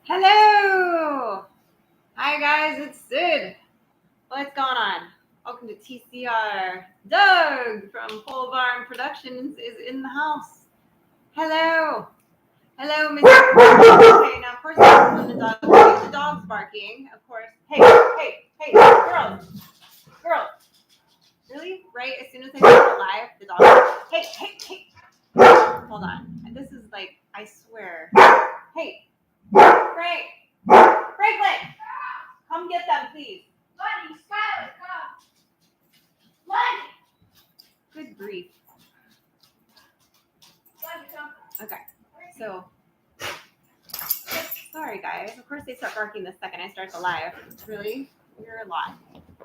Hello! Hi guys, it's Sid. What's going on? Welcome to TCR. Doug from Pole Barn Productions is in the house. Hello. Hello, Miss. Okay, now of course when the dog's barking, of course. Hey, girls. Really? Right? As soon as I go live, the dog. Hey. Hold on. This is like, I swear. Hey, Franklin, come get them, please. Money, Skylar, come. Money. Good grief. Okay, so sorry guys. Of course they start barking the second I start the live. Really? You're a lot.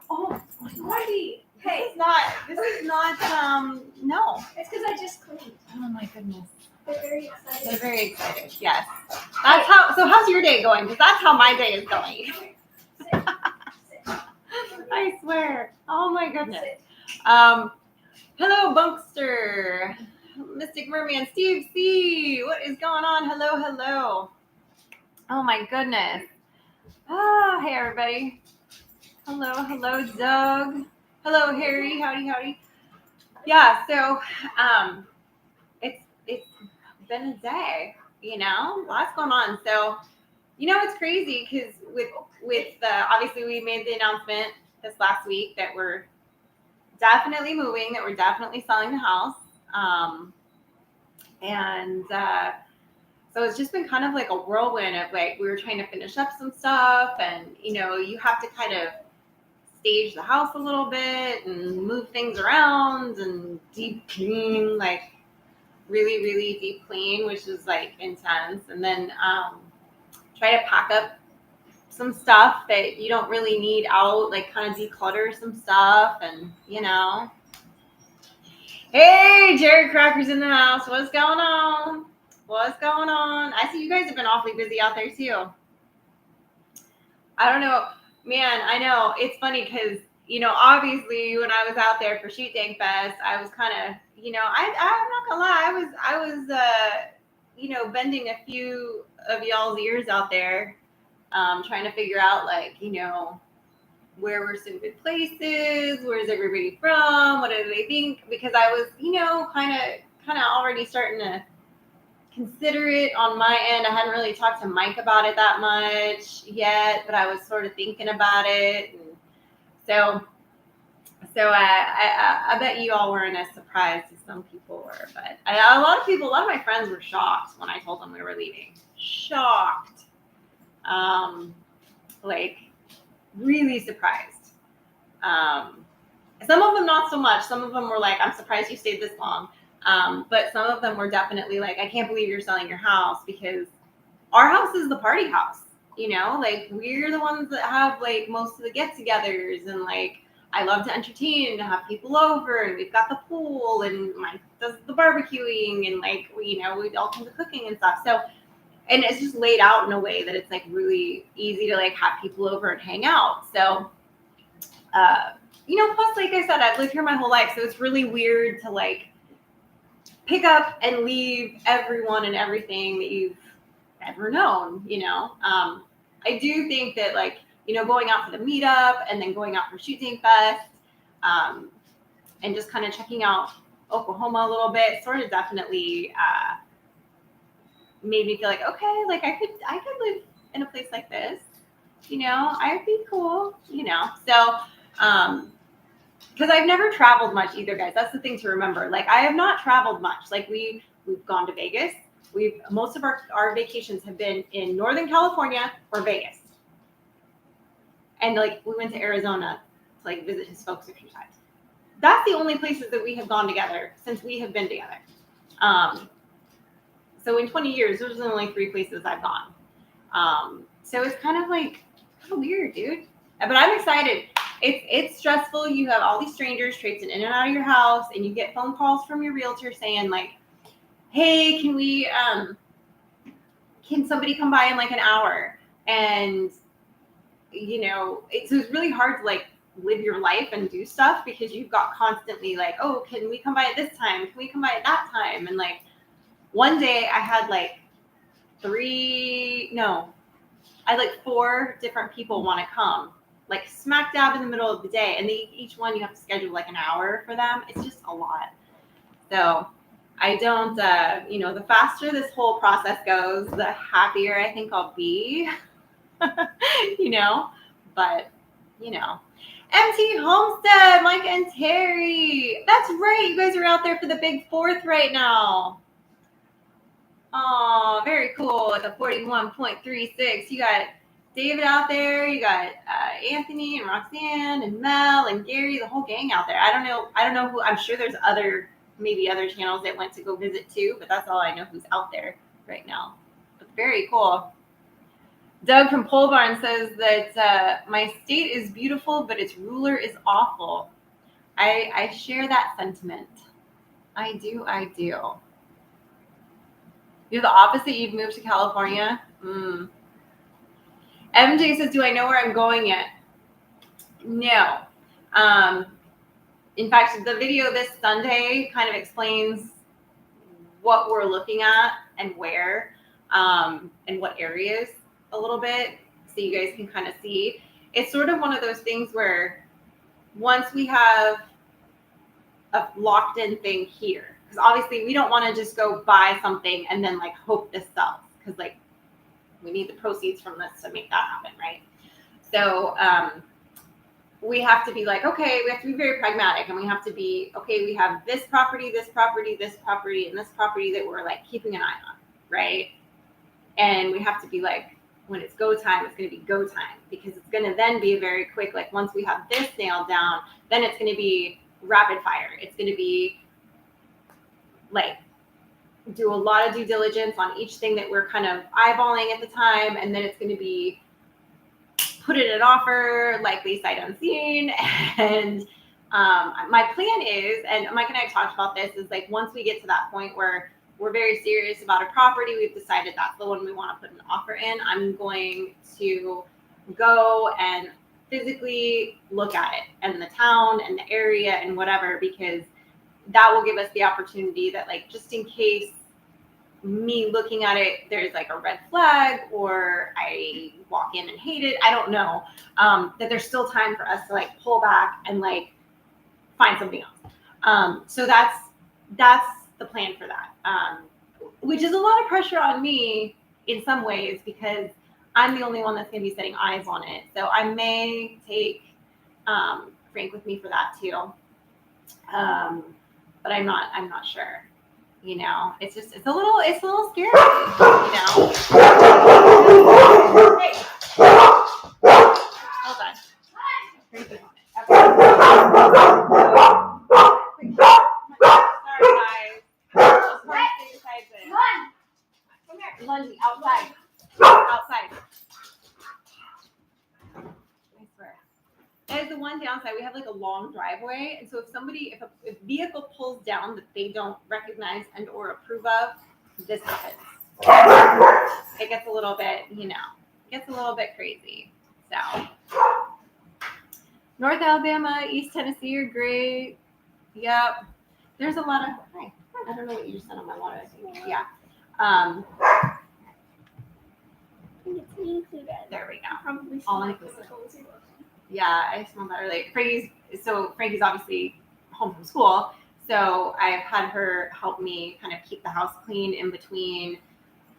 Oh, Marty. Hey. This is not, no. It's because I just cleaned. Oh my goodness. They're very excited. Yes. How's your day going? Because that's how my day is going. Sit. I swear. Oh my goodness. Hello, Bunkster. Mystic Merman, Steve C. What is going on? Hello. Oh my goodness. Hey everybody. Hello, Doug. Hello, Harry. Howdy. Yeah, so it's been a day, lots going on. So, it's crazy because with obviously we made the announcement this last week that we're definitely moving, that we're definitely selling the house. So it's just been kind of like a whirlwind of like, we were trying to finish up some stuff and, you have to kind of stage the house a little bit and move things around and deep clean, like really, really deep clean, which is like intense. And then try to pack up some stuff that you don't really need out, like kind of declutter some stuff and, Hey, Jerry Cracker's in the house. What's going on? I see you guys have been awfully busy out there too. I don't know. Man, I know. It's funny because, obviously when I was out there for Shoot Tank Fest, I was kind of, I'm not gonna lie, I was bending a few of y'all's ears out there, trying to figure out like, where were some good places? Where's everybody from? What do they think? Because I was, kind of already starting to consider it on my end. I hadn't really talked to Mike about it that much yet, but I was sort of thinking about it. And so I bet you all weren't as surprised as some people were, but a lot of my friends were shocked when I told them we were leaving. Shocked. Like really surprised. Some of them not so much. Some of them were like, I'm surprised you stayed this long. But some of them were definitely like, I can't believe you're selling your house, because our house is the party house, like we're the ones that have like most of the get-togethers, and like I love to entertain and have people over, and we've got the pool, and Mike does the barbecuing, and like we all kinds of cooking and stuff. So, and it's just laid out in a way that it's like really easy to like have people over and hang out. So, plus like I said, I've lived here my whole life, so it's really weird to like pick up and leave everyone and everything that you've ever known, I do think that like, going out for the meetup and then going out for Shoot Tank Fest, and just kind of checking out Oklahoma a little bit sort of definitely made me feel like, okay, like I could live in a place like this, I'd be cool, so because I've never traveled much either, guys. That's the thing to remember. Like, I have not traveled much. Like, we've gone to Vegas. Most of our vacations have been in Northern California or Vegas. And, like, we went to Arizona to, like, visit his folks a few times. That's the only places that we have gone together since we have been together. So in 20 years, those are the only 3 places I've gone. So it's kind of like, kind of weird, dude. But I'm excited. It's stressful. You have all these strangers traipsing in and out of your house, and you get phone calls from your realtor saying like, hey, can somebody come by in like an hour? And, it's really hard to like live your life and do stuff because you've got constantly like, oh, can we come by at this time? Can we come by at that time? And like one day I had like I had like 4 different people want to come, like smack dab in the middle of the day, and each one you have to schedule like an hour for them. It's just a lot. So I don't, the faster this whole process goes, the happier I think I'll be, but, MT Homestead, Mike and Terry. That's right. You guys are out there for the big 4th right now. Oh, very cool. At the 41.36. You got David out there. You got Anthony and Roxanne and Mel and Gary, the whole gang out there. I don't know who. I'm sure there's maybe other channels that went to go visit too, but that's all I know who's out there right now. But very cool. Doug from Pole Barn says that my state is beautiful, but its ruler is awful. I share that sentiment. I do. You're the opposite. You've moved to California. MJ says, do I know where I'm going yet? No. In fact, the video this Sunday kind of explains what we're looking at and where, and what areas a little bit, so you guys can kind of see. It's sort of one of those things where once we have a locked in thing here, because obviously we don't want to just go buy something and then like hope this sells, because like we need the proceeds from this to make that happen, right? So we have to be like, okay, we have to be very pragmatic, and we have to be, okay, we have this property, this property, this property, and this property that we're like keeping an eye on, right? And we have to be like, when it's go time, it's going to be go time, because it's going to then be a very quick, like once we have this nailed down, then it's going to be rapid fire. It's going to be like do a lot of due diligence on each thing that we're kind of eyeballing at the time, and then it's going to be put it in offer, likely sight unseen. And my plan is, and Mike and I talked about this, is like once we get to that point where we're very serious about a property, we've decided that's the one we want to put an offer in, I'm going to go and physically look at it and the town and the area and whatever, because that will give us the opportunity that, like, just in case me looking at it, there's like a red flag, or I walk in and hate it, I don't know, that there's still time for us to like pull back and like find something else. So that's the plan for that, which is a lot of pressure on me in some ways, because I'm the only one that's going to be setting eyes on it. So I may take Frank with me for that too, but I'm not sure. It's a little scary. Hey, hold on. Crazy moment. Sorry, guys. Just want to stay beside this. Come here, Lundy, outside. Outside. I swear. That is the one downside. We have like a long driveway, and so if a vehicle pulls down that they don't recognize and or approve of, this happens. It gets a little bit, crazy. So North Alabama, East Tennessee, you're great. Yep. There's a lot of. Hi. I don't know what you just said on my water. Yeah. It's included. There we go. Probably all inclusive. Yeah, I smell that early. Frankie's obviously home from school, so I've had her help me kind of keep the house clean in between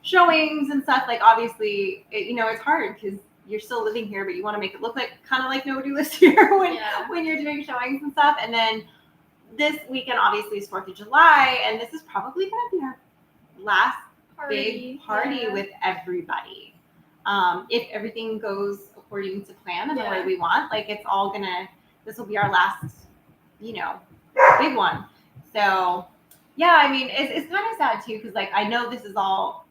showings and stuff. Like, obviously, it's hard because you're still living here, but you want to make it look like kind of like nobody lives here when you're doing showings and stuff. And then this weekend, obviously, is 4th of July, and this is probably going to be our last big party with everybody. If everything goes according to plan and the way we want, like, this will be our last, big one. So, yeah, I mean, it's kind of sad too, because like I know this is all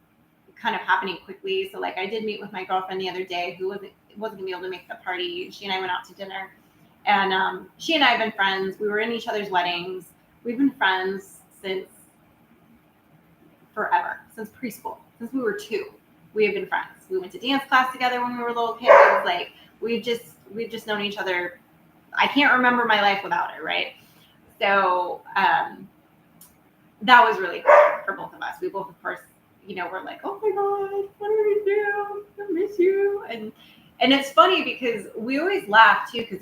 kind of happening quickly. So like I did meet with my girlfriend the other day who wasn't gonna be able to make the party. She and I went out to dinner, and she and I have been friends. We were in each other's weddings. We've been friends since forever, since preschool, since we were 2. We have been friends. We went to dance class together when we were little kids. Like we've just known each other. I can't remember my life without her, right? So that was really hard for both of us. We both, of course, we're like, oh my God, what are we gonna do? I miss you. And And it's funny because we always laugh too, because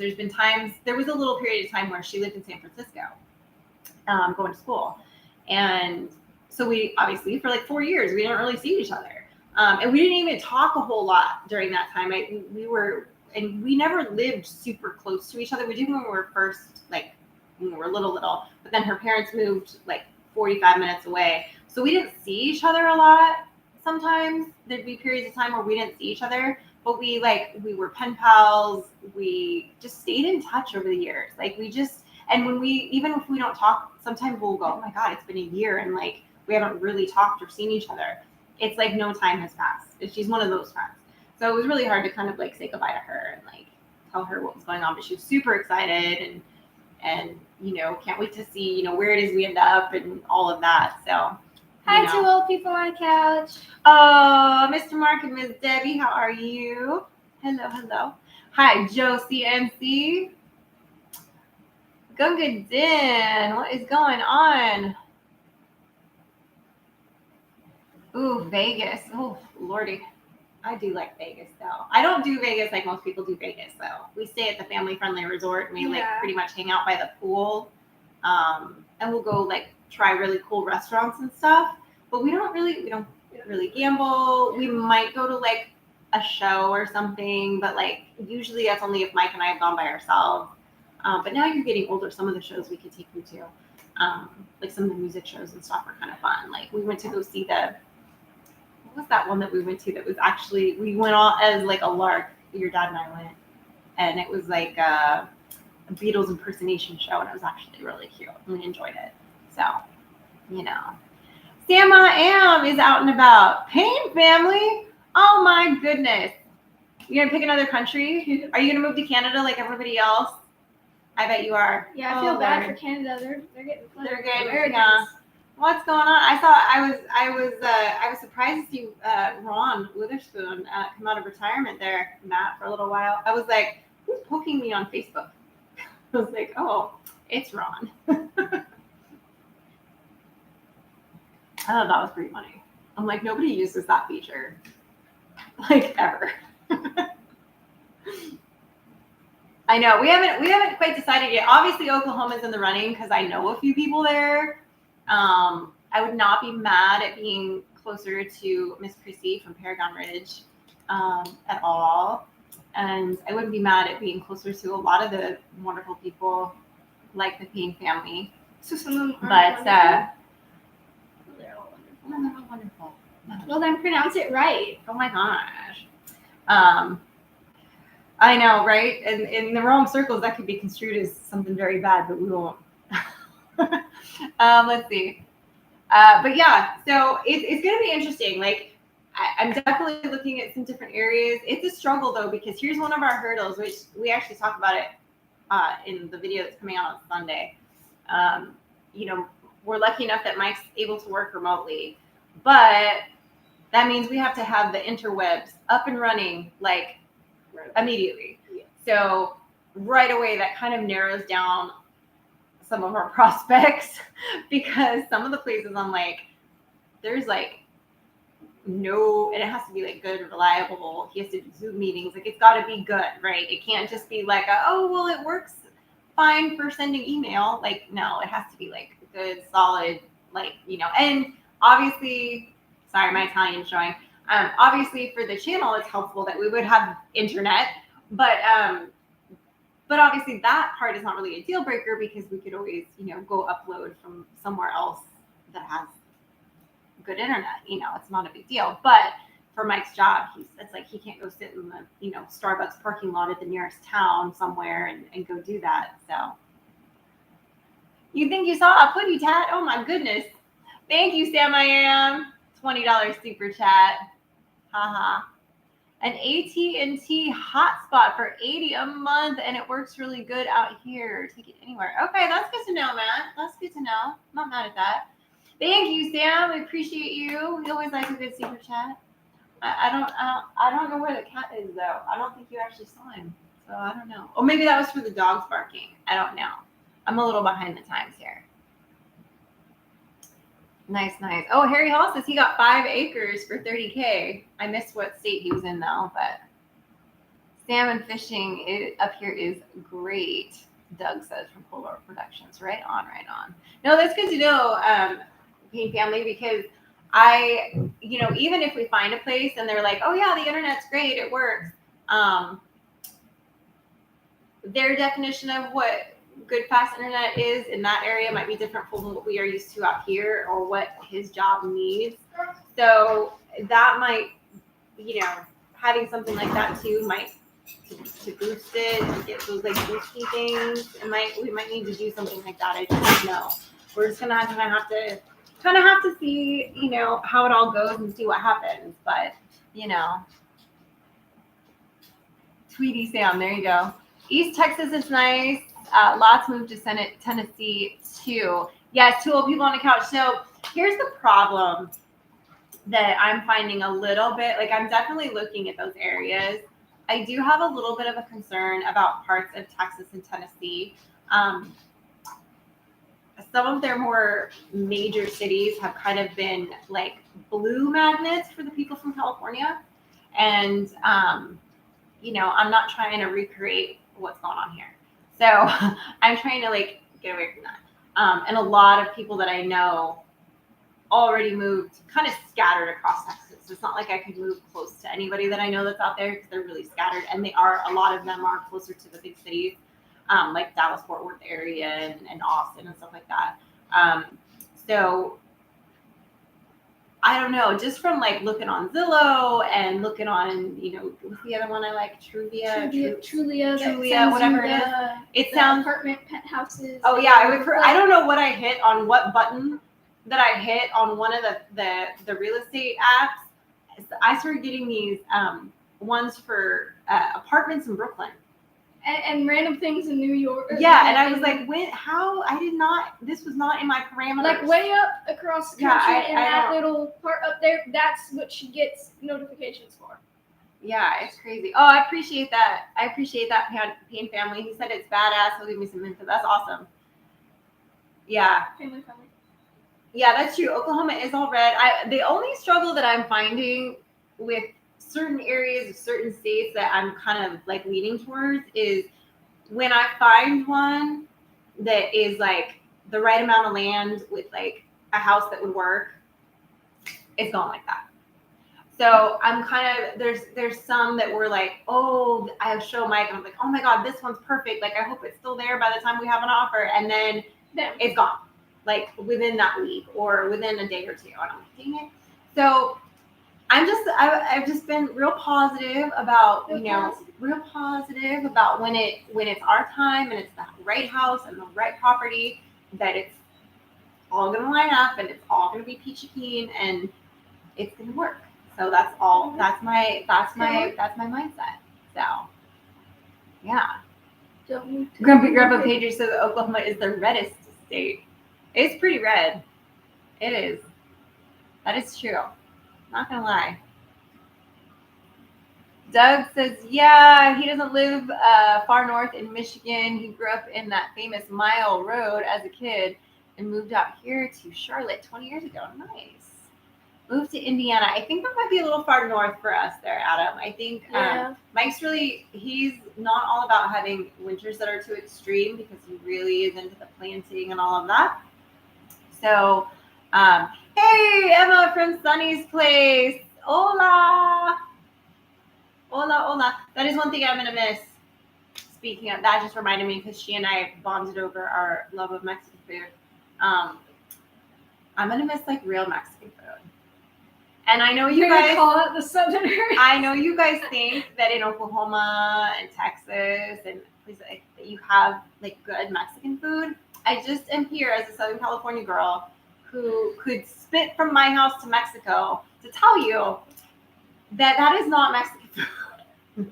there was a little period of time where she lived in San Francisco, going to school. And so we obviously, for like 4 years, we didn't really see each other. And we didn't even talk a whole lot during that time. And we never lived super close to each other. We did when we were first, like, when we were little, but then her parents moved like 45 minutes away. So we didn't see each other a lot. Sometimes there'd be periods of time where we didn't see each other, but we were pen pals. We just stayed in touch over the years. And even if we don't talk, sometimes we'll go, oh my God, it's been a year. And like, we haven't really talked or seen each other. It's like no time has passed. She's one of those friends. So it was really hard to kind of like say goodbye to her and like tell her what was going on. But she was super excited and can't wait to see, where it is we end up and all of that. So Hi, two old people on a couch. Oh, Mr. Mark and Miss Debbie, how are you? Hello. Hi, Joe CNC. Gunga Din, what is going on? Ooh, Vegas. Oh, Lordy. I do like Vegas, though. I don't do Vegas like most people do Vegas, though. We stay at the family-friendly resort, and we pretty much hang out by the pool. And we'll go like try really cool restaurants and stuff. But we don't really gamble. We might go to like a show or something, but like usually that's only if Mike and I have gone by ourselves. But now you're getting older. Some of the shows we could take you to, like some of the music shows and stuff are kind of fun. Like we went to go see what was that one that we went to that was actually, we went all as like a lark. Your dad and I went, and it was like a Beatles impersonation show, and it was actually really cute. We enjoyed it. So, Sama Am is out and about. Pain family. Oh my goodness. You're gonna pick another country? Are you gonna move to Canada like everybody else? I bet you are. Yeah, I feel bad for Canada. They're getting yeah. What's going on? I was surprised to see Ron Witherspoon come out of retirement there, Matt, for a little while. I was like, who's poking me on Facebook? I was like, oh, it's Ron. I thought that was pretty funny. I'm like, nobody uses that feature, like ever. I know we haven't quite decided yet. Obviously, Oklahoma's in the running because I know a few people there. I would not be mad at being closer to Miss Chrissy from Paragon Ridge at all. And I wouldn't be mad at being closer to a lot of the wonderful people like the Payne family. So some of them but they're all wonderful. they're all wonderful. Well, then pronounce it right. Oh my gosh. I know, right? And in the wrong circles, that could be construed as something very bad, but we won't. Let's see. But yeah, so it's going to be interesting. Like, I'm definitely looking at some different areas. It's a struggle, though, because here's one of our hurdles, which we actually talk about it in the video that's coming out on Sunday. We're lucky enough that Mike's able to work remotely, but that means we have to have the interwebs up and running, like, immediately. Yeah. So right away, that kind of narrows down some of our prospects because some of the places I'm like, there's like no, and it has to be like good, reliable. He has to do Zoom meetings. Like it's got to be good, right? It can't just be like, it works fine for sending email. Like, no, it has to be like good, solid, like, and obviously, sorry, my Italian showing. Obviously for the channel, it's helpful that we would have internet, but obviously that part is not really a deal breaker because we could always, go upload from somewhere else that has good internet. It's not a big deal. But for Mike's job, it's like he can't go sit in the, Starbucks parking lot at the nearest town somewhere and go do that. So you think you saw a putty tat? Oh my goodness. Thank you, Sam I Am. $20 super chat. Haha. An AT&T hotspot for $80 a month, and it works really good out here. Take it anywhere. Okay, that's good to know, Matt. That's good to know. I'm not mad at that. Thank you, Sam. We appreciate you. We always like a good super chat. I don't know where the cat is though. I don't think you actually saw him, so I don't know. Or maybe that was for the dogs barking. I don't know. I'm a little behind the times here. Nice. Oh, Harry Hall says he got 5 acres for $30K. I missed what state he was in though, but Salmon fishing up here is great, Doug says from Polar Productions. Right on, right on. No, that's good to know, Pain Family, because even if we find a place and they're like, oh yeah, the internet's great, it works. Their definition of what good fast internet is in that area might be different from what we are used to out here or what his job needs. So that might, having something like that too might to boost it and get those like boosty things. We might need to do something like that. I just don't know. We're just gonna have to see, how it all goes and see what happens. But Tweety Sam, there you go. East Texas is nice. Lots moved to Tennessee too. Yes, 2 old people on the couch. So here's the problem that I'm finding a little bit. Like, I'm definitely looking at those areas. I do have a little bit of a concern about parts of Texas and Tennessee. Some of their more major cities have kind of been like blue magnets for the people from California. And, I'm not trying to recreate what's going on here. So I'm trying to like get away from that. And a lot of people that I know already moved kind of scattered across Texas. It's not like I could move close to anybody that I know that's out there because they're really scattered. And a lot of them are closer to the big cities, like Dallas, Fort Worth area and Austin and stuff like that. So I don't know, just from like looking on Zillow and looking on, what's the other one I like? Trulia, whatever it is. It sounds apartment penthouses. Oh yeah, I don't know what I hit on what button that I hit on one of the real estate apps. I started getting these ones for apartments in Brooklyn. And random things in New York. Yeah, and I was like, this was not in my parameters. Like way up across the country that little part up there, that's what she gets notifications for. Yeah, it's crazy. Oh, I appreciate that. Pain Family. He said it's badass. He'll give me some info. That's awesome. Yeah. Family. Yeah, that's true. Oklahoma is all red. The only struggle that I'm finding with certain areas of certain states that I'm kind of like leaning towards is when I find one that is like the right amount of land with like a house that would work, it's going like that. So I'm kind of, there's some that were like, oh, I show Mike and I'm like, oh my God, this one's perfect. Like, I hope it's still there by the time we have an offer. And then it's gone, like within that week or within a day or two. And I'm like, dang it. So I've just been real positive about, real positive about when it's our time and it's the right house and the right property, that it's all going to line up and it's all going to be peachy keen and it's going to work. So that's all. That's my mindset. So, yeah. Grumpy Grandpa Pager says Oklahoma is the reddest state. It's pretty red. It is. That is true. Not gonna lie. Doug says, yeah, he doesn't live far north in Michigan. He grew up in that famous Mile Road as a kid and moved out here to Charlotte 20 years ago. Nice. Moved to Indiana. I think that might be a little far north for us there, Adam. I think Mike's he's not all about having winters that are too extreme because he really is into the planting and all of that. So, hey, Emma from Sunny's Place. Hola. Hola. That is one thing I'm going to miss. Speaking of that, just reminded me because she and I bonded over our love of Mexican food. I'm going to miss like real Mexican food. And I know you guys call it the Southern area. I know you guys think that in Oklahoma and Texas and places that you have like good Mexican food. I just am here as a Southern California girl who could spit from my house to Mexico to tell you that is not Mexican food.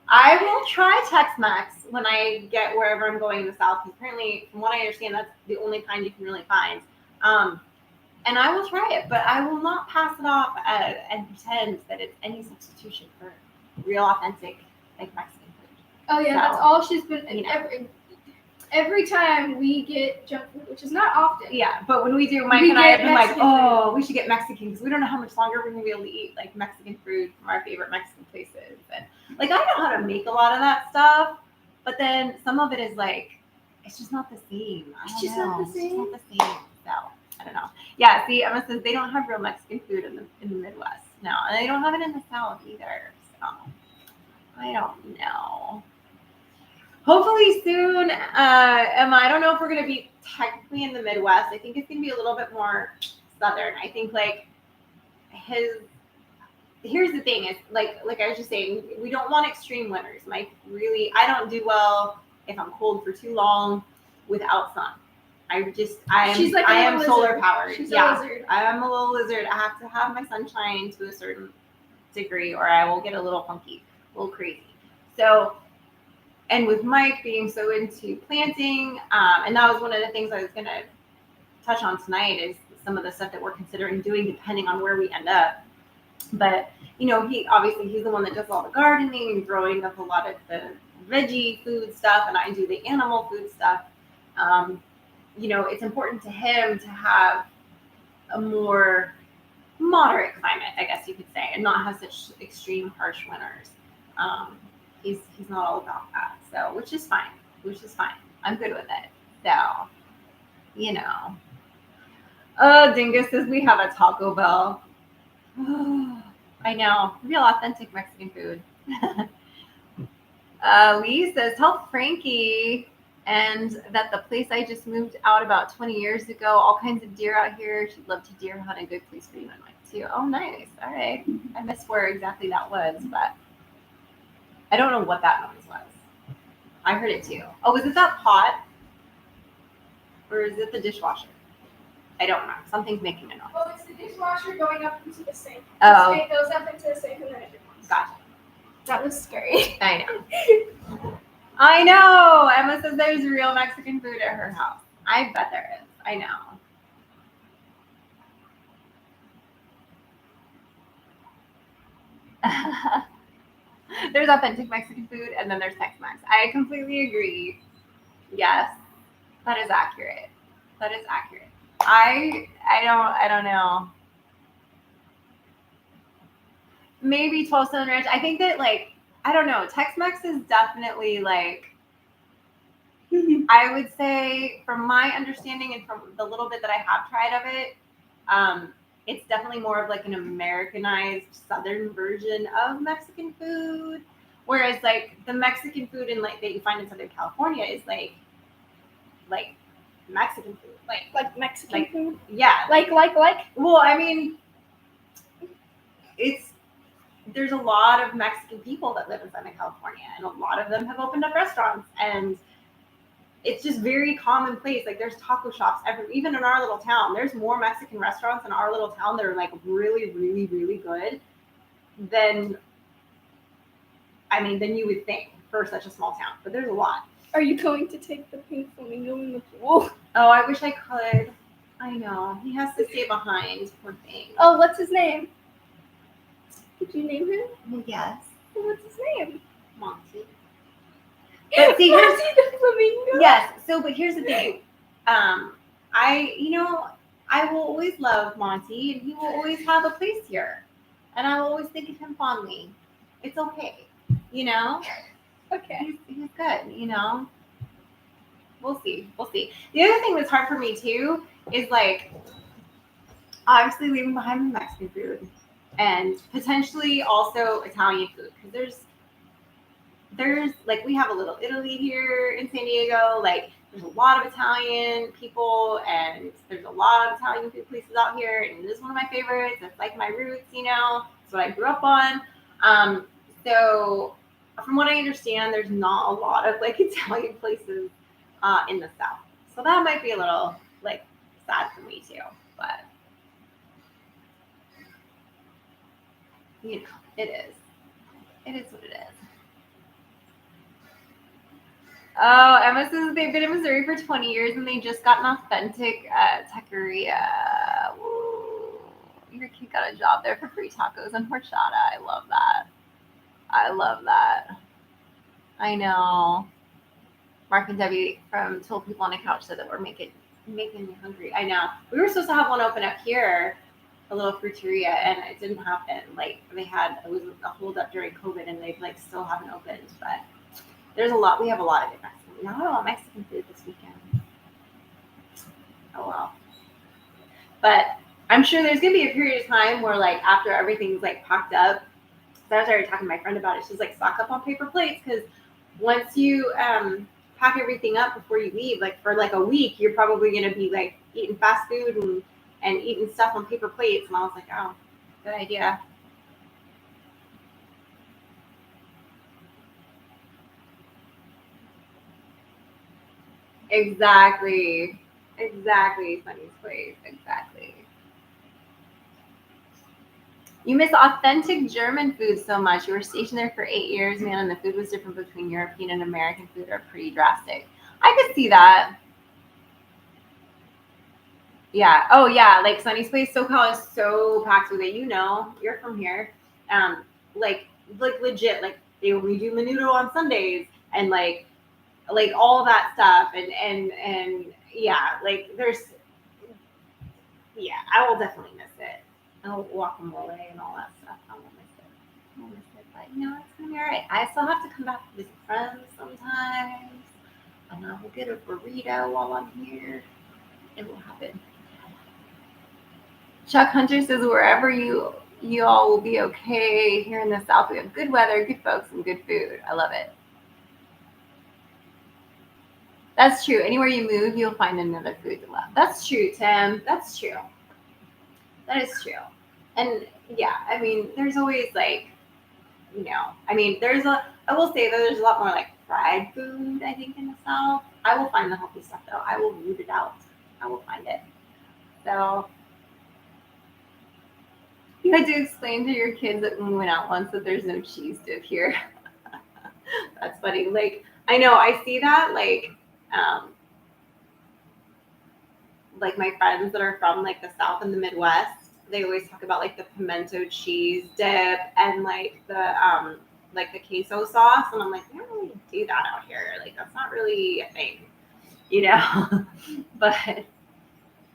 I will try Tex-Mex when I get wherever I'm going in the South. Because apparently, from what I understand, that's the only kind you can really find. And I will try it, but I will not pass it off and pretend that it's any substitution for real, authentic, like Mexican food. Oh yeah, that's all she's been. every time we get junk food, which is not often. Yeah, but when we do, Mike and I have been like, oh, we should get Mexican because we don't know how much longer we're gonna be able to eat like Mexican food from our favorite Mexican places. And like I know how to make a lot of that stuff, but then some of it is like it's just not the same. It's just not the same. It's just not the same. So I don't know. Yeah, see, Emma says they don't have real Mexican food in the Midwest. No, and they don't have it in the South either. So I don't know. Hopefully soon, Emma. I don't know if we're gonna be technically in the Midwest. I think it's gonna be a little bit more southern. I think like here's the thing is like I was just saying, we don't want extreme winters. Mike really, I don't do well if I'm cold for too long without sun. I am solar powered. She's a lizard. I am a little lizard. I have to have my sunshine to a certain degree or I will get a little funky, a little crazy. So, and with Mike being so into planting, and that was one of the things I was going to touch on tonight is some of the stuff that we're considering doing depending on where we end up. But, you know, he's the one that does all the gardening and growing of a lot of the veggie food stuff, and I do the animal food stuff. You know, it's important to him to have a more moderate climate, I guess you could say, and not have such extreme harsh winters. He's not all about that, so which is fine. I'm good with it. So, you know. Dingus says we have a Taco Bell. I know, real authentic Mexican food. Lee says tell Frankie and that the place I just moved out about 20 years ago, all kinds of deer out here. She'd love to deer hunt. A good place for you and Mike too. Oh, nice. All right. I missed where exactly that was, but I don't know what that noise was. I heard it too. Oh, was it that pot? Or is it the dishwasher? I don't know. Something's making a noise. Well, it's the dishwasher going up into the sink. Oh. It goes up into the sink and then it comes. Gotcha. That was scary. I know. I know. Emma says there's real Mexican food at her house. I bet there is. I know. There's authentic Mexican food and then there's Tex-Mex. I completely agree. Yes, that is accurate. I don't know. Maybe 12 Stone Ranch. I think that like I don't know. Tex-Mex is definitely like I would say from my understanding and from the little bit that I have tried of it, it's definitely more of like an Americanized Southern version of Mexican food. Whereas like the Mexican food in like that you find in Southern California is like Mexican food. Like Mexican food? Yeah. Like. Well, I mean, there's a lot of Mexican people that live in Southern California, and a lot of them have opened up restaurants, and it's just very commonplace. Like there's taco shops even in our little town. There's more Mexican restaurants in our little town that are like really, really, really good than you would think for such a small town. But there's a lot. Are you going to take the pink flamingo in the pool? Oh, I wish I could. I know. He has to stay behind, poor thing. Oh, what's his name? Did you name him? Well, yes. Well, what's his name? Monty. But see, Monty the flamingo? Yes. So, but here's the thing. I will always love Monty, and he will always have a place here. And I will always think of him fondly. It's okay. You know? Okay. He's good, you know? We'll see. The other thing that's hard for me, too, is, like, obviously leaving behind the Mexican food and potentially also Italian food. Because there's, like, we have a little Italy here in San Diego. Like, there's a lot of Italian people, and there's a lot of Italian food places out here. And this is one of my favorites. It's, like, my roots, you know? It's what I grew up on. So from what I understand, there's not a lot of like Italian places in the South. So that might be a little like sad for me too, but you know, it is. It is what it is. Oh, Emma says they've been in Missouri for 20 years and they just got an authentic taqueria. Woo. Your kid got a job there for free tacos and horchata. I love that. I know. Mark and Debbie from Told People on a Couch said that we're making me hungry. I know. We were supposed to have one open up here, a little fruiteria, and it didn't happen. Like it was a hold up during COVID, and they like still haven't opened. But we have a lot of good Mexican. Now I want Mexican food this weekend. Oh well. But I'm sure there's gonna be a period of time where like after everything's like packed up. So I started talking to my friend about it. She's like, stock up on paper plates because once you pack everything up before you leave, like for like a week, you're probably gonna be like eating fast food and eating stuff on paper plates. And I was like, oh, good idea. Exactly. Sunny's place. Exactly. You miss authentic German food so much. You were stationed there for 8 years, man, and the food was different between European and American food are pretty drastic. I could see that. Yeah. Oh, yeah. Like Sunny's place, SoCal is so packed with it. You know, you're from here. Um, like legit. Like they only do menudo on Sundays, and like all that stuff, and yeah. Like I will definitely miss it. I'll guacamole and all that stuff. I will miss it. But it's gonna be all right. I still have to come back to visit friends sometimes, and I will get a burrito while I'm here. It will happen. Chuck Hunter says wherever you all will be okay. Here in the South, we have good weather, good folks, and good food. I love it. That's true. Anywhere you move, you'll find another food to love. That's true, Tim. That's true. That is true. And yeah, I mean, there's always like, I mean, I will say that there's a lot more like fried food, I think, in the South. I will find the healthy stuff though. I will root it out. I will find it. So you had to explain to your kids that when we went out once that there's no cheese dip here. That's funny. Like, I know, I see that, like my friends that are from like the South and the Midwest, they always talk about like the pimento cheese dip and like the queso sauce, and I'm like, we don't really do that out here. Like that's not really a thing, But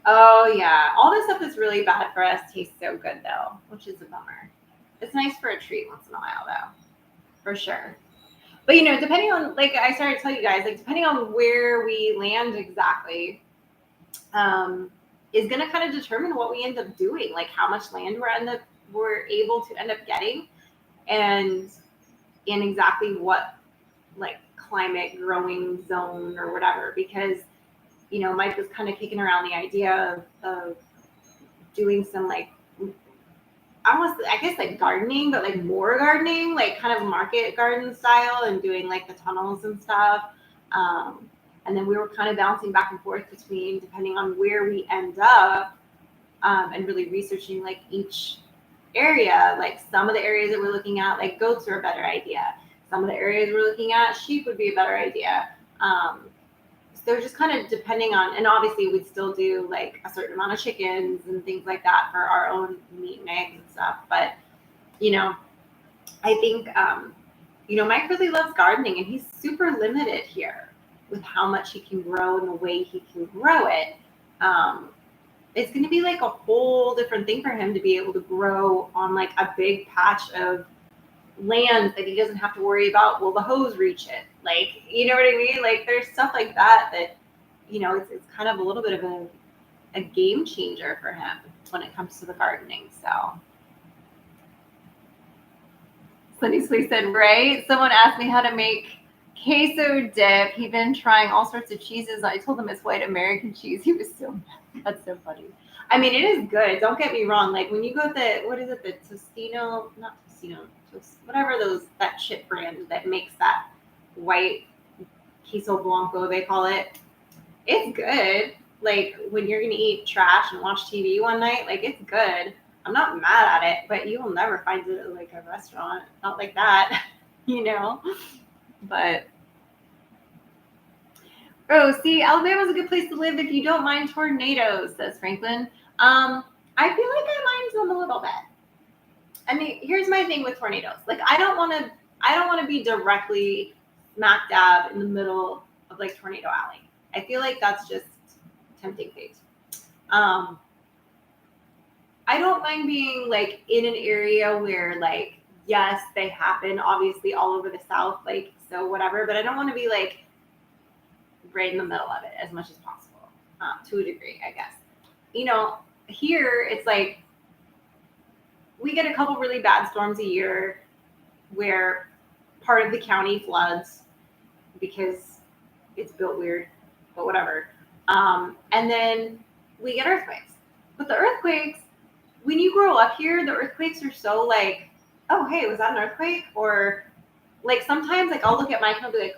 oh yeah, all this stuff is really bad for us. Tastes so good though, which is a bummer. It's nice for a treat once in a while though, for sure. But depending on like I started to tell you guys, like depending on where we land exactly, is going to kind of determine what we end up doing, like how much land we're able to end up getting, and in exactly what like climate growing zone or whatever. Because Mike was kind of kicking around the idea of doing some like I guess like gardening, but like more gardening, like kind of market garden style, and doing like the tunnels and stuff. And then we were kind of bouncing back and forth between depending on where we end up, and really researching like each area. Like some of the areas that we're looking at, like goats are a better idea. Some of the areas we're looking at, sheep would be a better idea. So just kind of depending on, and obviously we'd still do like a certain amount of chickens and things like that for our own meat and eggs and stuff. But, I think, Mike really loves gardening, and he's super limited here with how much he can grow and the way he can grow it. It's going to be like a whole different thing for him to be able to grow on like a big patch of land that he doesn't have to worry about. Will the hose reach it? Like, you know what I mean? Like there's stuff like that it's kind of a little bit of a game changer for him when it comes to the gardening. So Sunny Sweet said, right? Someone asked me how to make queso dip. He'd been trying all sorts of cheeses. I told him it's white American cheese. He was that's so funny. I mean, it is good. Don't get me wrong. Like when you go the Tostino, not Tostino, whatever that chip brand that makes that white queso blanco, they call it. It's good. Like when you're going to eat trash and watch TV one night, like it's good. I'm not mad at it, but you will never find it at like a restaurant. Not like that, But see, Alabama's a good place to live if you don't mind tornadoes, says Franklin. I feel like I mind them a little bit. I mean, here's my thing with tornadoes. Like I don't want to be directly smack dab in the middle of like Tornado Alley. I feel like that's just tempting fate. I don't mind being like in an area where like, yes, they happen obviously all over the South, like, so whatever, but I don't want to be like right in the middle of it as much as possible, to a degree, I guess. You know, here it's like we get a couple really bad storms a year where part of the county floods because it's built weird, but whatever. And then we get earthquakes. But the earthquakes, when you grow up here, the earthquakes are so like, oh, hey, was that an earthquake? Or like sometimes like I'll look at Mike and I'll be like,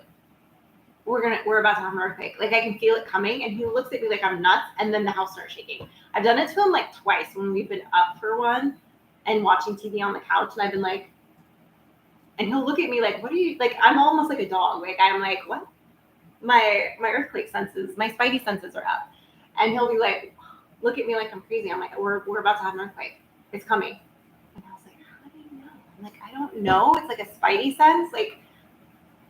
we're about to have an earthquake. Like I can feel it coming, and he looks at me like I'm nuts, and then the house starts shaking. I've done it to him like twice when we've been up for one and watching TV on the couch, and I've been like, and he'll look at me like, what are you, like, I'm almost like a dog. Like I'm like, what? My earthquake senses, my spidey senses are up. And he'll be like, look at me like I'm crazy. I'm like, we're about to have an earthquake. It's coming. And I was like, how do you know? I'm like, I don't know. It's like a spidey sense. Like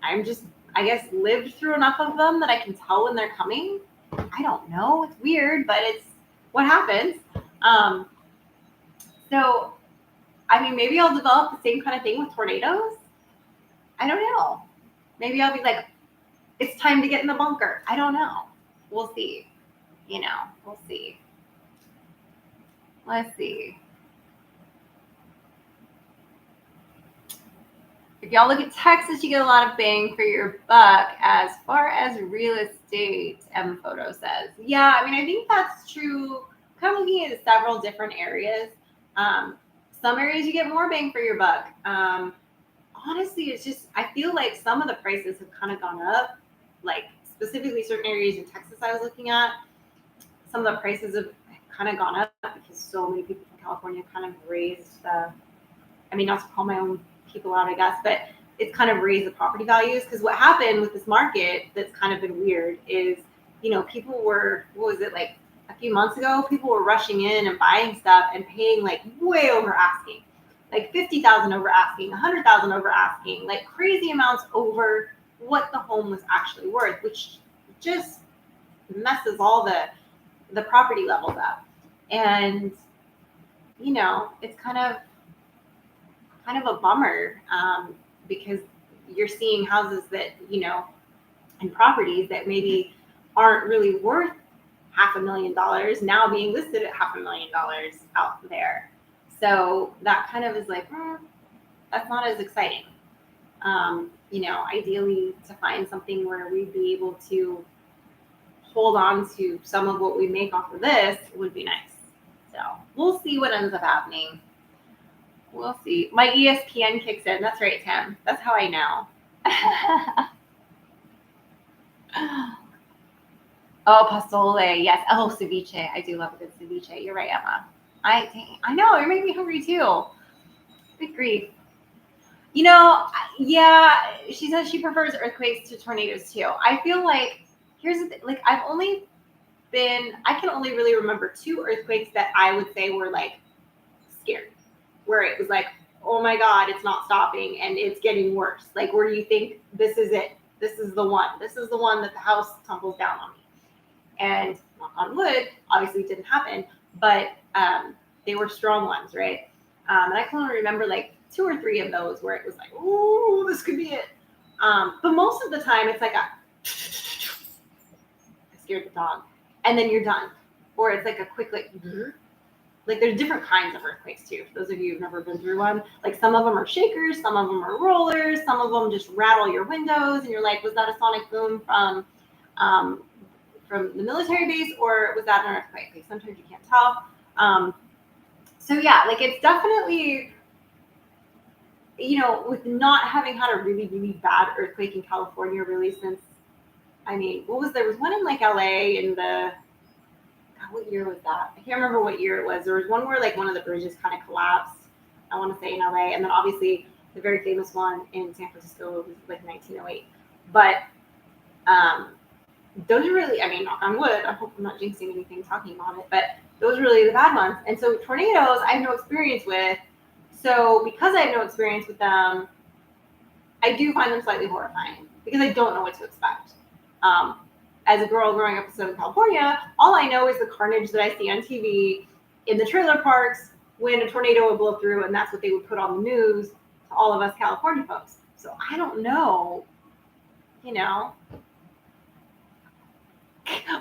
I'm just, I guess, lived through enough of them that I can tell when they're coming. I don't know. It's weird, but it's what happens. So, I mean, maybe I'll develop the same kind of thing with tornadoes. I don't know. Maybe I'll be like, it's time to get in the bunker. I don't know. We'll see. You know, we'll see. Let's see. If y'all look at Texas, you get a lot of bang for your buck as far as real estate, Photo says. Yeah, I mean, I think that's true. Kind of looking at several different areas. Some areas you get more bang for your buck. Honestly, it's just, I feel like some of the prices have kind of gone up. Like specifically certain areas in Texas I was looking at, some of the prices have kind of gone up because so many people from California kind of raised the, I mean, not to call my own people out, I guess, but it's kind of raised the property values. Because what happened with this market that's kind of been weird is, you know, people were, what was it, like a few months ago, people were rushing in and buying stuff and paying like way over asking, like 50,000 over asking, 100,000 over asking, like crazy amounts over what the home was actually worth, which just messes all the property levels up. And, you know, it's kind of a bummer, because you're seeing houses that, you know, and properties that maybe aren't really worth $500,000 now being listed at $500,000 out there. So that kind of is like, that's not as exciting. You know, ideally to find something where we'd be able to hold on to some of what we make off of this would be nice. So we'll see what ends up happening. We'll see. My ESPN kicks in. That's right, Tim. That's how I know. Oh, pastole. Yes. Oh, ceviche. I do love a good ceviche. You're right, Emma. I know. You're making me hungry too. Good grief. You know, yeah, she says she prefers earthquakes to tornadoes too. I feel like, here's the thing, like I can only really remember 2 earthquakes that I would say were like scary, where it was like, oh my God, it's not stopping and it's getting worse. Like where you think this is it. This is the one. This is the one that the house tumbles down on me. And knock on wood, obviously it didn't happen, but they were strong ones, right? And I can only remember like 2 or 3 of those where it was like, oh, this could be it. But most of the time it's like I scared the dog, and then you're done. Or it's like a quick like there's different kinds of earthquakes too. For those of you who've never been through one, like some of them are shakers, some of them are rollers, some of them just rattle your windows, and you're like, was that a sonic boom from the military base, or was that an earthquake? Like sometimes you can't tell. So yeah, like it's definitely, you know, with not having had a really, really bad earthquake in California really since, I mean, there was one in like LA in the, God, what year was that? I can't remember what year it was. There was one where like one of the bridges kind of collapsed, I want to say in LA. And then obviously the very famous one in San Francisco was like 1908. But those are really, I mean, knock on wood, I hope I'm not jinxing anything talking about it, but those are really the bad ones. And so tornadoes, I have no experience with. So because I have no experience with them, I do find them slightly horrifying because I don't know what to expect. As a girl growing up in Southern California, all I know is the carnage that I see on TV in the trailer parks when a tornado would blow through, and that's what they would put on the news to all of us California folks. So I don't know, you know.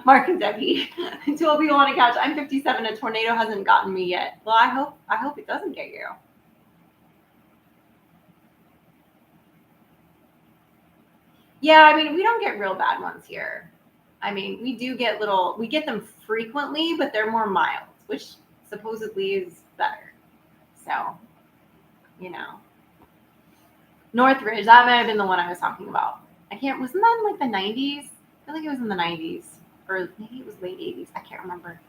Mark and Debbie, 12 people on a couch. I'm 57. A tornado hasn't gotten me yet. Well, I hope it doesn't get you. Yeah, I mean, we don't get real bad ones here. I mean, we get them frequently, but they're more mild, which supposedly is better. So, you know. Northridge, that might have been the one I was talking about. Wasn't that in like the 90s? I feel like it was in the 90s. Or maybe it was late 80s. I can't remember.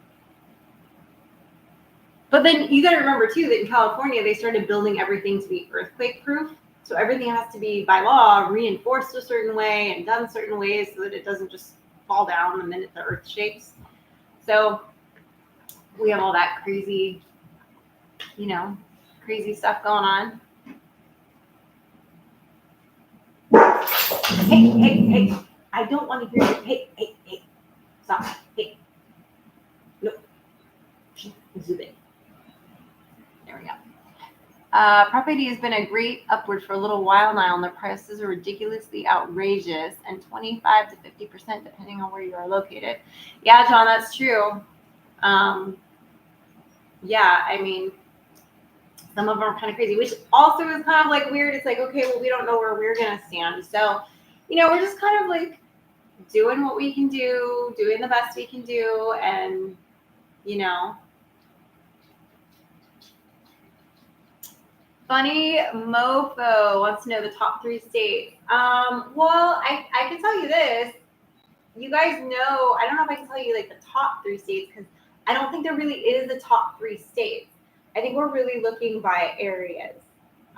But then you got to remember, too, that in California, they started building everything to be earthquake-proof. So everything has to be, by law, reinforced a certain way and done certain ways so that it doesn't just fall down the minute the earth shakes. So we have all that crazy, crazy stuff going on. Hey. I don't want to hear you. Hey. Stop. Hey. Nope. Zoom in. There we go. Property has been a great upward for a little while now, and the prices are ridiculously outrageous, and 25 to 50% depending on where you are located. Yeah, John, that's true. Yeah, I mean, some of them are kind of crazy, which also is kind of like weird. It's like, okay, well, we don't know where we're going to stand. So, we're just kind of like doing what we can do, doing the best we can do, and, Funny Mofo wants to know the top 3 states. Well, I can tell you this. You guys know, I don't know if I can tell you like the top 3 states because I don't think there really is a top 3 states. I think we're really looking by areas.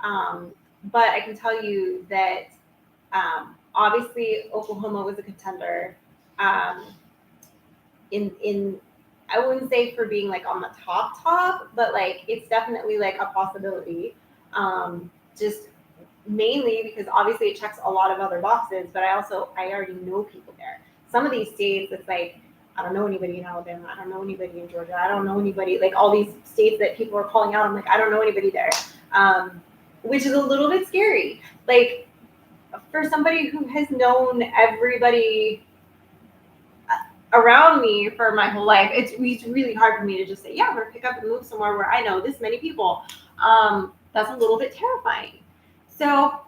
But I can tell you that obviously Oklahoma was a contender. In I wouldn't say for being like on the top, but like it's definitely like a possibility. Just mainly because obviously it checks a lot of other boxes, but I already know people there. Some of these states, it's like, I don't know anybody in Alabama. I don't know anybody in Georgia. I don't know anybody, like all these states that people are calling out. I'm like, I don't know anybody there, which is a little bit scary. Like for somebody who has known everybody around me for my whole life, it's really hard for me to just say, yeah, I'm going to pick up and move somewhere where I know this many people. That's a little bit terrifying. So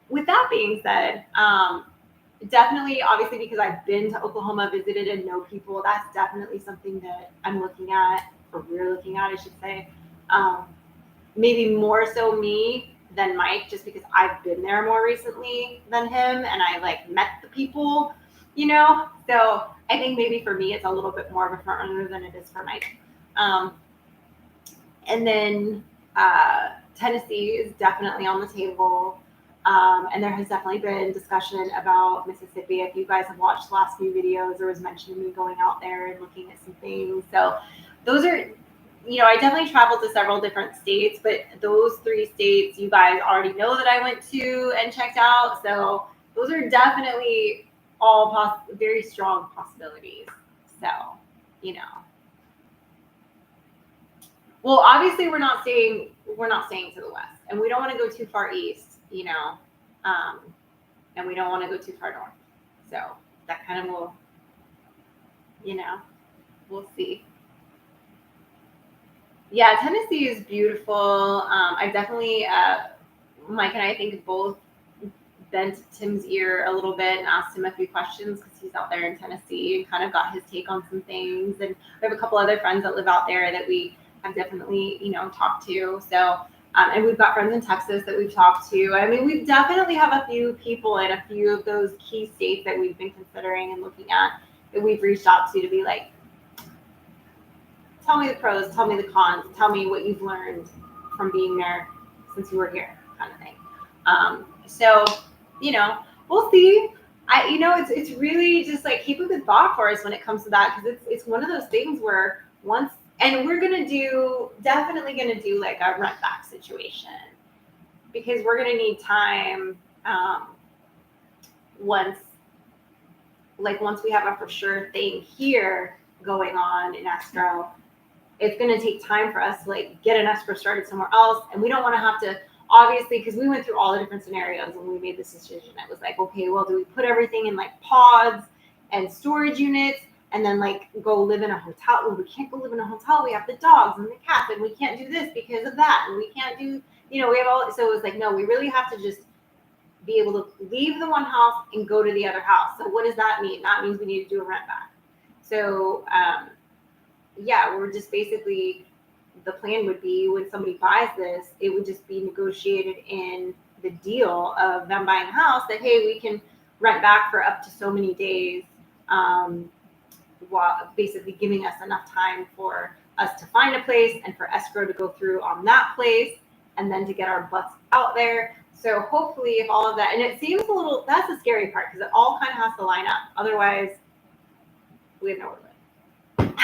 with that being said, definitely, obviously, because I've been to Oklahoma, visited, and know people, that's definitely something that I'm looking at, or we're looking at, I should say. Maybe more so me than Mike, just because I've been there more recently than him, and I like met the people, So I think maybe for me, it's a little bit more of a front runner than it is for Mike. And then Tennessee is definitely on the table. And there has definitely been discussion about Mississippi. If you guys have watched the last few videos, there was mention of me going out there and looking at some things. So those are, I definitely traveled to several different states, but those 3 states you guys already know that I went to and checked out. So those are definitely all very strong possibilities. So, Well, obviously we're not staying to the west, and we don't want to go too far east, and we don't want to go too far north. So that kind of will, we'll see. Yeah, Tennessee is beautiful. I definitely, Mike and I think both bent Tim's ear a little bit and asked him a few questions because he's out there in Tennessee and kind of got his take on some things. And we have a couple other friends that live out there that we have definitely, talked to. So, and we've got friends in Texas that we've talked to. I mean, we definitely have a few people in a few of those key states that we've been considering and looking at that we've reached out to be like, tell me the pros, tell me the cons, tell me what you've learned from being there since you were here, kind of thing. So, we'll see. It's really just like keep a good thought for us when it comes to that, because it's one of those things where and we're definitely gonna do like a rent back situation, because we're gonna need time once like once we have a for sure thing here going on in escrow, it's going to take time for us to like get an escrow started somewhere else. And we don't want to have to, obviously, because we went through all the different scenarios when we made this decision. It was like, okay, well, do we put everything in like pods and storage units and then like go live in a hotel? Well, we can't go live in a hotel. We have the dogs and the cats, and we can't do this because of that. And we can't do, you know, we have all, so it was like, no, we really have to just be able to leave the one house and go to the other house. So what does that mean? That means we need to do a rent back. So, yeah, we're just basically, the plan would be when somebody buys this, it would just be negotiated in the deal of them buying a house that, hey, we can rent back for up to so many days, while basically giving us enough time for us to find a place and for escrow to go through on that place and then to get our butts out there. So hopefully if all of that, and it seems a little, that's the scary part because it all kind of has to line up. Otherwise, we have nowhere to live.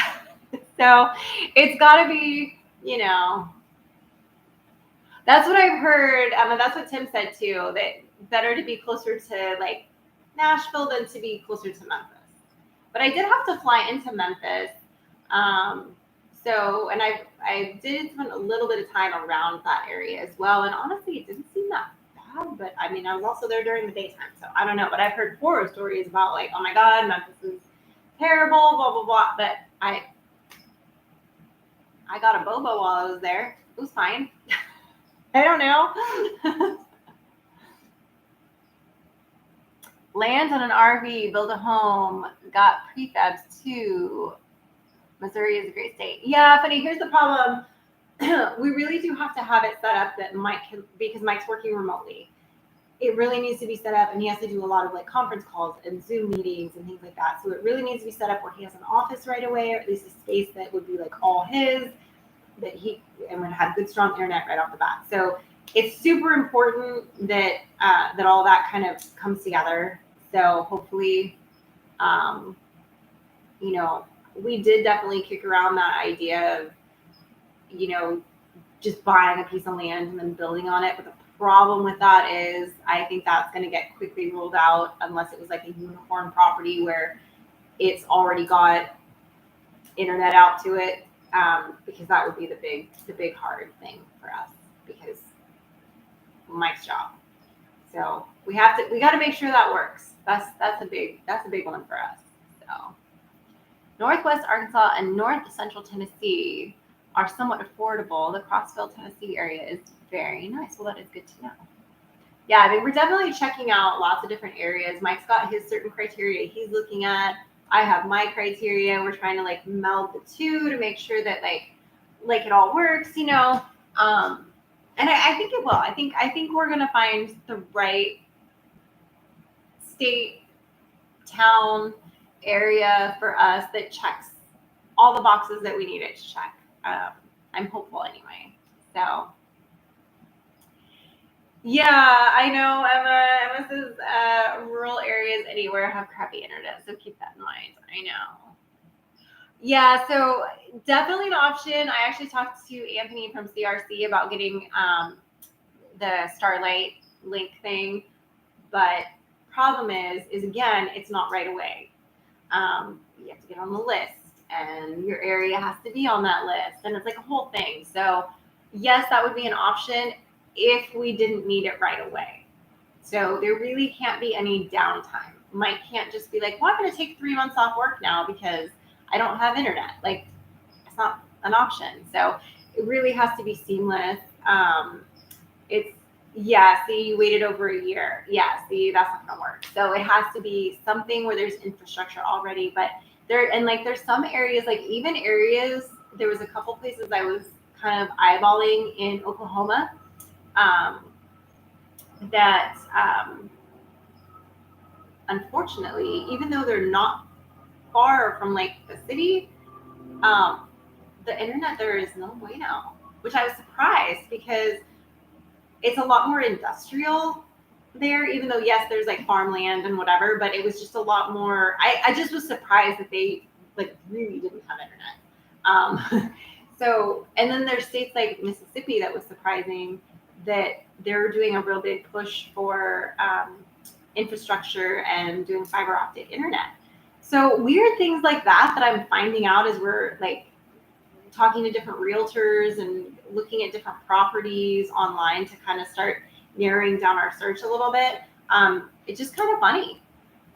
So it's got to be, you know, that's what I've heard. That's what Tim said too, that better to be closer to like Nashville than to be closer to Memphis. But I did have to fly into Memphis. So, and I did spend a little bit of time around that area as well. And honestly, it didn't seem that bad, but I mean, I was also there during the daytime. So I don't know, but I've heard horror stories about like, oh my God, Memphis is terrible, blah, blah, blah. But I got a boba while I was there. It was fine. I don't know. Land on an RV, build a home, got prefabs too. Missouri is a great state. Yeah, funny. Here's the problem. We really do have to have it set up that Mike can, because Mike's working remotely. It really needs to be set up, and he has to do a lot of like conference calls and Zoom meetings and things like that. So it really needs to be set up where he has an office right away, or at least a space that would be like all his, that he and would have good strong internet right off the bat. So it's super important that that all that kind of comes together. So hopefully, you know, we did definitely kick around that idea of, you know, just buying a piece of land and then building on it. But the problem with that is I think that's going to get quickly ruled out unless it was like a unicorn property where it's already got internet out to it, because that would be the big hard thing for us because Mike's job. So we got to make sure that works. That's a big one for us. So Northwest Arkansas and North Central Tennessee are somewhat affordable. The Crossville, Tennessee area is very nice. Well, that is good to know. Yeah, I mean, we're definitely checking out lots of different areas. Mike's got his certain criteria he's looking at. I have my criteria. We're trying to like meld the two to make sure that like it all works, you know. And I think it will. I think we're gonna find the right state, town, area for us that checks all the boxes that we need it to check. I'm hopeful anyway. So yeah, I know Emma says rural areas anywhere have crappy internet, so keep that in mind. I know. Yeah, so definitely an option. I actually talked to Anthony from CRC about getting the Starlight link thing, but problem is again, it's not right away. You have to get on the list, and your area has to be on that list, and it's like a whole thing. So yes, that would be an option if we didn't need it right away. So there really can't be any downtime. Mike can't just be like, well, I'm going to take 3 months off work now because I don't have internet. Like, it's not an option. So it really has to be seamless. See, you waited over a year. Yeah, see, that's not going to work. So it has to be something where there's infrastructure already. But there's some areas, like even areas, there was a couple places I was kind of eyeballing in Oklahoma that unfortunately, even though they're not far from like the city, the internet there is no way now, which I was surprised because it's a lot more industrial there, even though yes, there's like farmland and whatever, but it was just a lot more. I just was surprised that they like really didn't have internet. So, and then there's states like Mississippi that was surprising that they're doing a real big push for infrastructure and doing fiber optic internet. So weird things like that I'm finding out as we're like talking to different realtors and looking at different properties online to kind of start narrowing down our search a little bit. It's just kind of funny.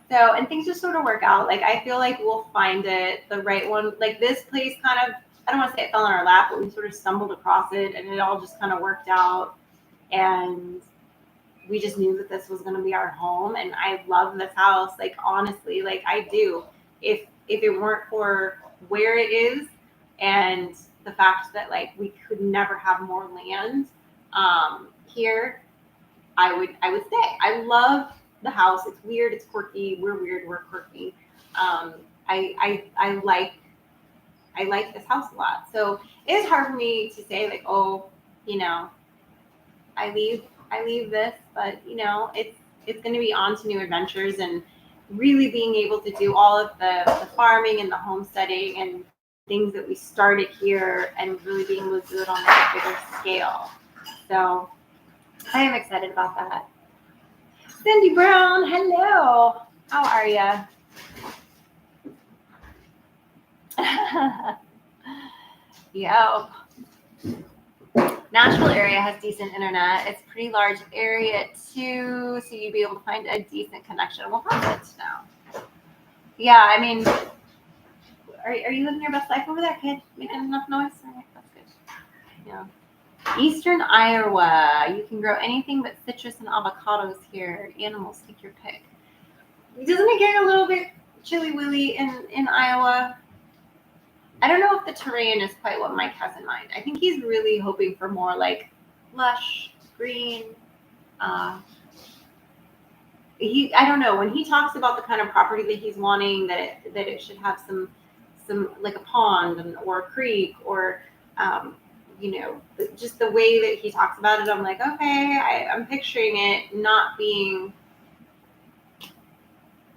So, and things just sort of work out. Like, I feel like we'll find it, the right one. Like, this place kind of, I don't want to say it fell in our lap, but we sort of stumbled across it and it all just kind of worked out. And we just knew that this was going to be our home. And I love this house. Like, honestly, like, I do. If it weren't for where it is and the fact that, like, we could never have more land here, I would stay. I love the house. It's weird. It's quirky. We're weird. We're quirky. I like this house a lot. So it is hard for me to say like, oh, you know, I leave this, but you know, it's going to be on to new adventures and really being able to do all of the farming and the homesteading and things that we started here and really being able to do it on a bigger scale. So I am excited about that. Cindy Brown, hello. How are you? Yep. Nashville area has decent internet. It's a pretty large area too, so you'd be able to find a decent connection. Well, perfect now. Yeah, I mean, are you living your best life over there, kid? Making enough noise? All right, that's good. Yeah. Eastern Iowa. You can grow anything but citrus and avocados here. Animals, take your pick. Doesn't it get a little bit chilly willy in Iowa? I don't know if the terrain is quite what Mike has in mind. I think he's really hoping for more like lush, green. I don't know. When he talks about the kind of property that he's wanting, that it should have some like a pond or a creek or you know, just the way that he talks about it, I'm like, okay, I'm picturing it not being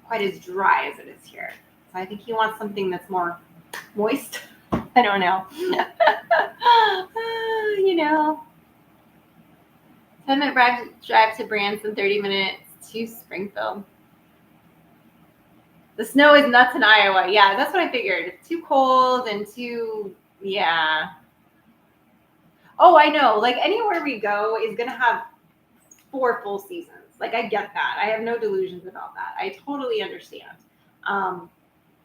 quite as dry as it is here. So I think he wants something that's more moist. I don't know. You know. 10-minute drive to Branson, 30 minutes to Springfield. The snow is nuts in Iowa. Yeah, that's what I figured. It's too cold and too, yeah. Oh, I know. Like anywhere we go is going to have 4 full seasons. Like I get that. I have no delusions about that. I totally understand.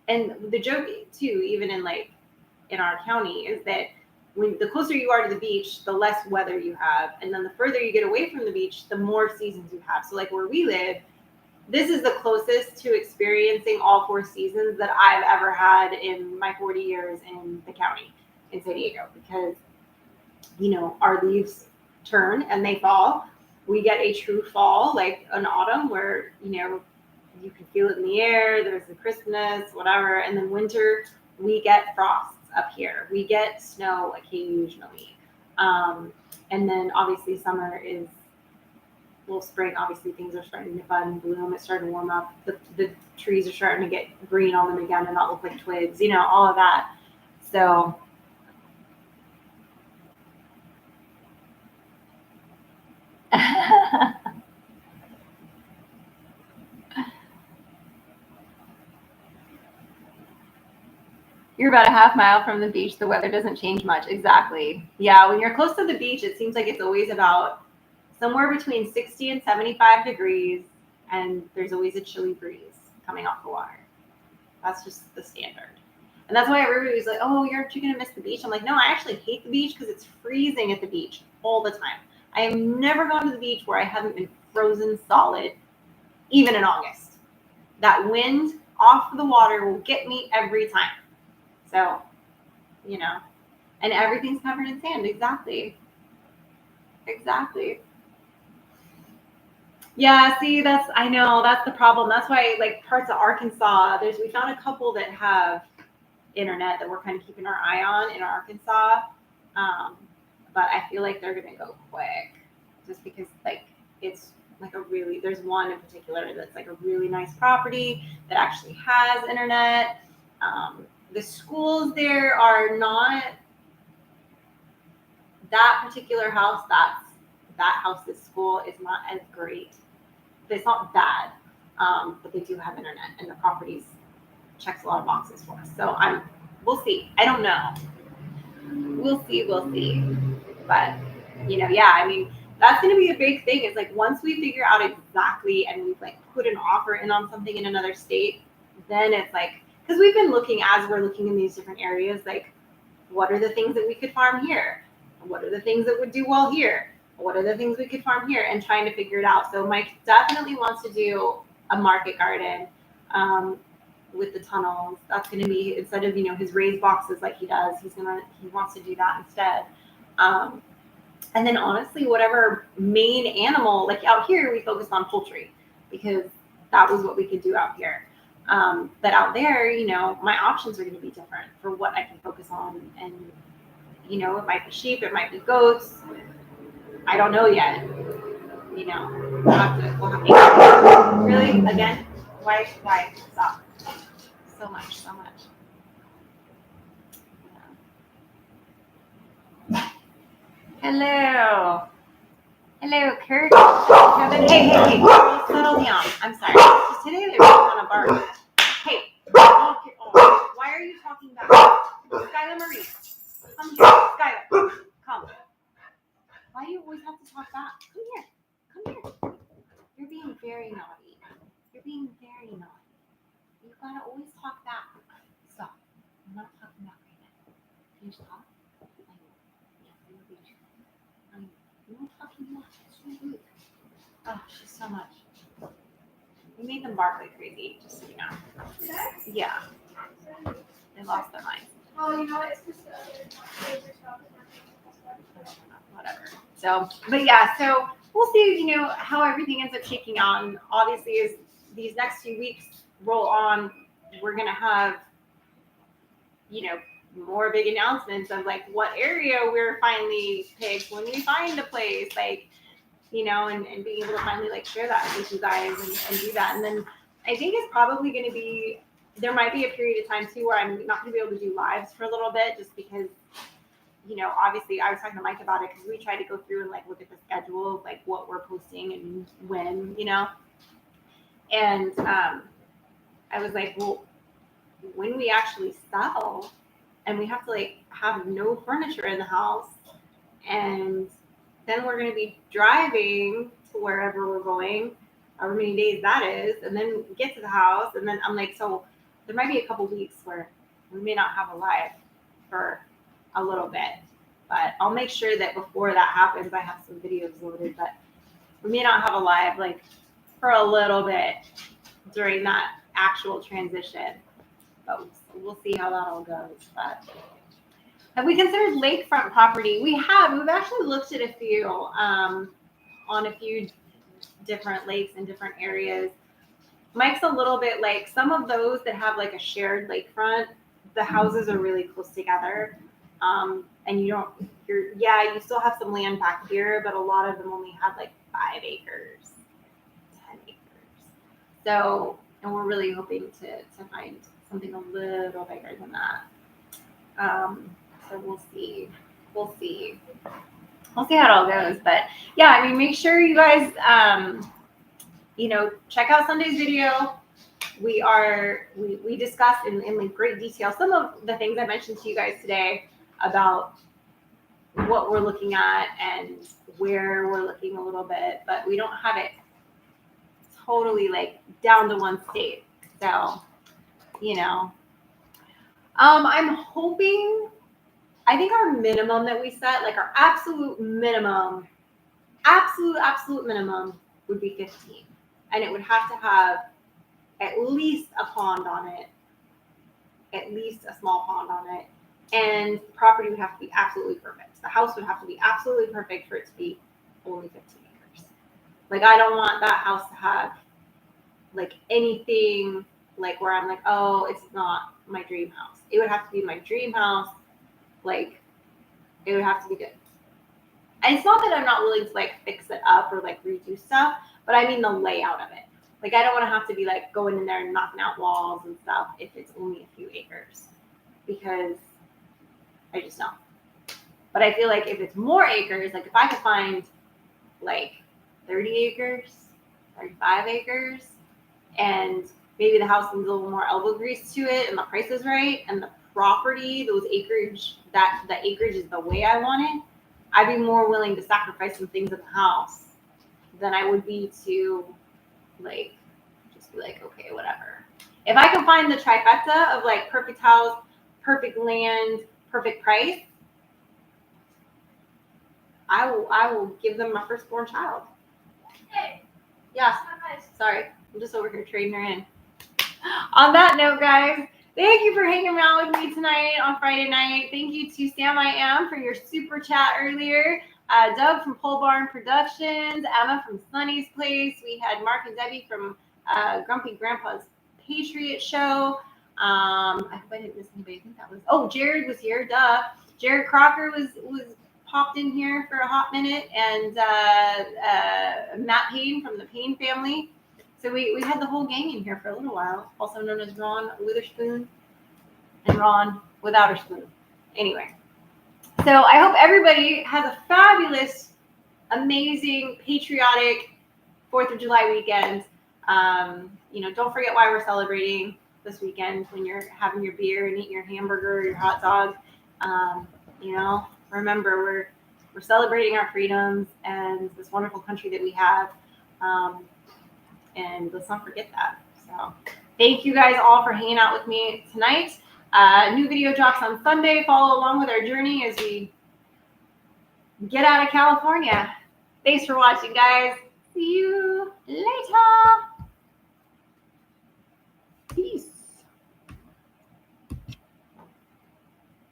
And the joke too, even in our county, is that when the closer you are to the beach, the less weather you have. And then the further you get away from the beach, the more seasons you have. So like where we live, this is the closest to experiencing all 4 seasons that I've ever had in my 40 years in the county in San Diego, because, you know, our leaves turn and they fall. We get a true fall, like an autumn where, you know, you can feel it in the air. There's the crispness, whatever. And then winter, we get frosts up here. We get snow occasionally. And then obviously summer is, well, spring, obviously things are starting to bud and bloom. It's starting to warm up. The trees are starting to get green on them again and not look like twigs, you know, all of that. So you're about a half mile from the beach. The weather doesn't change much. Exactly. Yeah, when you're close to the beach, it seems like it's always about somewhere between 60 and 75 degrees, and there's always a chilly breeze coming off the water. That's just the standard. And that's why everybody's like, oh, aren't you going to miss the beach? I'm like, no, I actually hate the beach because it's freezing at the beach all the time. I have never gone to the beach where I haven't been frozen solid, even in August. That wind off the water will get me every time. So, you know, and everything's covered in sand. Exactly. Yeah, see, I know that's the problem. That's why, like, parts of Arkansas, we found a couple that have internet that we're kind of keeping our eye on in Arkansas. But I feel like they're going to go quick just because, like, it's like there's one in particular that's like a really nice property that actually has internet. The schools there are not that particular house. That house's school is not as great. It's not bad, but they do have internet, and the properties checks a lot of boxes for us. So we'll see. I don't know. We'll see. But yeah, I mean, that's going to be a big thing. It's like once we figure out exactly and we've like put an offer in on something in another state, then it's like, because we've been looking as we're looking in these different areas, like what are the things that we could farm here? What are the things that would do well here? What are the things we could farm here? And trying to figure it out. So Mike definitely wants to do a market garden with the tunnels. That's going to be, instead of, his raised boxes like he does, he wants to do that instead. And then honestly, whatever main animal, like out here, we focused on poultry because that was what we could do out here. But out there, my options are going to be different for what I can focus on. And, it might be sheep, it might be goats. I don't know yet. We'll have to really, again, why, stop. So much. Yeah. Hello, Kurt. Kevin. Hey. Settle down. I'm sorry. Today they were on a bar. Hey. Oh, why are you talking back? Skylar Marie. Come here. Skylar. Come. Why do you always have to talk back? Come here. You're being very naughty. You gotta always talk back. Stop. I'm not talking back right now. Can you stop? I'm not talking back. It's so rude. Oh, she's so much. We made them bark like crazy, just so you know. Yeah. They lost their mind. Oh, it's just whatever. So, but yeah, so we'll see, how everything ends up shaking out. And obviously, as these next few weeks roll on, we're going to have, more big announcements of like what area we're finally picked when we find a place, like, and being able to finally like share that with you guys and do that. And then I think it's probably going to be, there might be a period of time too where I'm not going to be able to do lives for a little bit just because, obviously I was talking to Mike about it because we tried to go through and like look at the schedule of like what we're posting and when, and I was like, well, when we actually sell and we have to like have no furniture in the house and then we're going to be driving to wherever we're going, however many days that is, and then get to the house. And then I'm like, so there might be a couple weeks where we may not have a live for a little bit, but I'll make sure that before that happens, I have some videos loaded, but we may not have a live like for a little bit during that actual transition, but we'll see how that all goes. But have we considered lakefront property? We've actually looked at a few, on a few different lakes in different areas. Mike's a little bit like some of those that have like a shared lakefront, the houses are really close together. And you still have some land back here, but a lot of them only have like 5 acres, 10 acres. So, and we're really hoping to find something a little bigger than that. So we'll see how it all goes. But yeah, I mean, make sure you guys, check out Sunday's video. We discussed in like great detail some of the things I mentioned to you guys today about what we're looking at and where we're looking a little bit, but we don't have it totally like down to one state. So, I'm hoping, I think our minimum that we set, like our absolute minimum would be 15. And it would have to have at least a pond on it, at least a small pond on it. And the property would have to be absolutely perfect. The house would have to be absolutely perfect for it to be only 15 acres. Like, I don't want that house to have like anything like where I'm like, oh, it's not my dream house. It would have to be my dream house. Like, it would have to be good. And it's not that I'm not willing to like fix it up or like redo stuff, but I mean the layout of it. Like, I don't want to have to be like going in there and knocking out walls and stuff if it's only a few acres, because I just don't. But I feel like if it's more acres, like if I could find like 30 acres, 35 acres, and maybe the house needs a little more elbow grease to it and the price is right and the property, those acreage, that acreage is the way I want it, I'd be more willing to sacrifice some things in the house than I would be to like just be like, okay, whatever. If I can find the trifecta of like perfect house, perfect land, perfect price, I will give them my firstborn child. Hey. Yeah. Sorry, I'm just over here trading her in. On that note, guys, thank you for hanging out with me tonight on Friday night. Thank you to Sam I Am for your super chat earlier. Doug from Pole Barn Productions, Emma from Sunny's Place. We had Mark and Debbie from Grumpy Grandpa's Patriot Show. I hope I didn't miss anybody. I think that was Jared was here. Duh. Jared Crocker was popped in here for a hot minute, and Matt Payne from the Payne family. So we had the whole gang in here for a little while, also known as Ron Witherspoon and Ron without her spoon. Anyway, so I hope everybody has a fabulous, amazing, patriotic 4th of July weekend. Don't forget why we're celebrating this weekend when you're having your beer and eating your hamburger or your hot dog. Remember we're celebrating our freedoms and this wonderful country that we have. And let's not forget that. So thank you guys all for hanging out with me tonight. New video drops on Sunday. Follow along with our journey as we get out of California. Thanks for watching, guys. See you later. Peace.